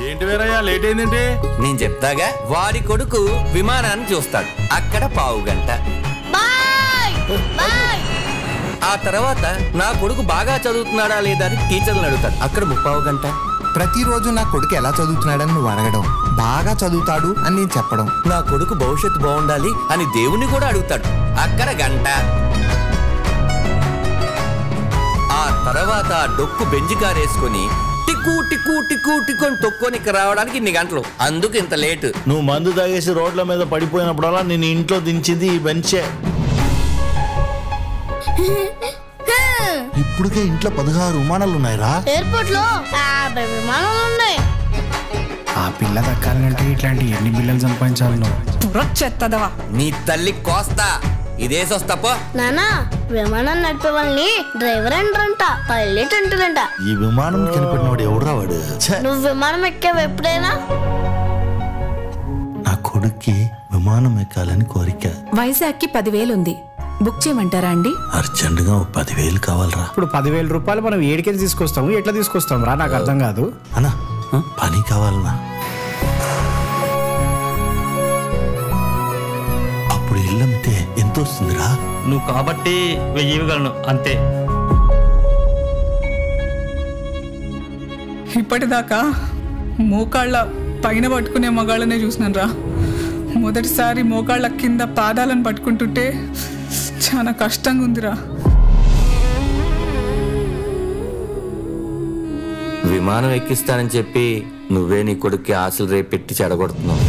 ఏంటి వేరయ్యా లేట్ అయిందంటే? నేను చెప్తాగా. వాడి కొడుకు విమానాన్ని చూస్తాడు, అక్కడ పావు గంట. ఆ తర్వాత నా కొడుకు బాగా చదువుతున్నాడా లేదా అని టీచర్లను అడుగుతాడు, అక్కడ 30 గంట. ప్రతిరోజు నా కొడుకు ఎలా చదువుతున్నాడని నువ్వు అడగడం, బాగా చదువుతాడు అని నేను చెప్పడం, నా కొడుకు భవిష్యత్తు బాగుండాలి అని దేవుణ్ణి కూడా అడుగుతాడు, అక్కడ గంట. ఆ తర్వాత డొక్కు బెంజి కారేసుకుని టిక్కు టిక్కు టిక్కు టిక్కు అని తొక్కొని రావడానికి 2 గంటలు. అందుకు ఇంత లేటు. నువ్వు మందు తాగేసి రోడ్ల మీద పడిపోయినప్పుడల్లా నేను ఇంట్లో దించింది ఈ బెంచే. ఇప్పటికే ఇంట్లో 16 విమానాలు ఉన్నాయిరా. ఎయిర్పోర్ట్ లో 50 విమానాలు ఉన్నాయి. ఆ పిల్ల దక్కాలంటే ఇట్లాంటి ఎన్ని బిల్లలు సంపాదించాలను? చెత్తదవా నీ తల్లి కోస్తా. ఇదేసొస్తాపో. నానా, విమానం నడిపే వాళ్ళని డ్రైవర్ అంటారంట, పైలట్ అంటారంట. ఈ విమానం కనిపెట్టినవాడు ఎవడురా వాడు? నువ్వు విమానం ఎక్కావు ఎప్పుడైనా? నా కొడుక్కి విమానం ఎక్కాలని కోరిక. వైజాగ్కి 10,000 ఉంది, బుక్ చేయమంటారా అండి? అర్జెంటుగా 10,000 కావాలరా. ఇప్పుడు 10,000 రూపాయలు మనం ఏడికెళ్ళి తీసుకొస్తాము, ఎట్లా తీసుకొస్తాం రా? నాకు అర్థం కాదు అన్నా. పని కావాలన్నా. అప్పుడు ఇల్లమ్మితే ఎంత వస్తుందిరా? నువ్వు కాబట్టి 1000 ఇవ్వగలను అంతే. ఇప్పటిదాకా మోకాళ్ళ పైన పట్టుకునే మగాళ్ళనే చూసినాను రా. మొదటిసారి మోకాళ్ళ కింద పాదాలను పట్టుకుంటుంటే చాలా కష్టంగా ఉందిరా. విమానం ఎక్కిస్తానని చెప్పి నువ్వే నీ కొడుక్కి ఆశలు రేపెట్టి చెడగొడుతున్నావు.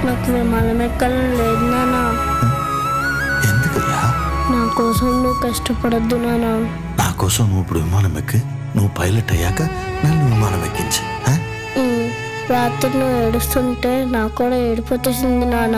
నాకు విమానం ఎక్కాలని లేదు నాన్న. ఎందుకయ్యా? నా కోసం నువ్వు కష్టపడద్దు నాన్న. నా కోసం నువ్వు ఇప్పుడు విమానం ఎక్కి, నువ్వు పైలట్ అయ్యాక నన్ను విమానం ఎక్కించి. రాత్రి నువ్వు ఏడుస్తుంటే నాకు కూడా ఏడిపోతేసింది నాన్న.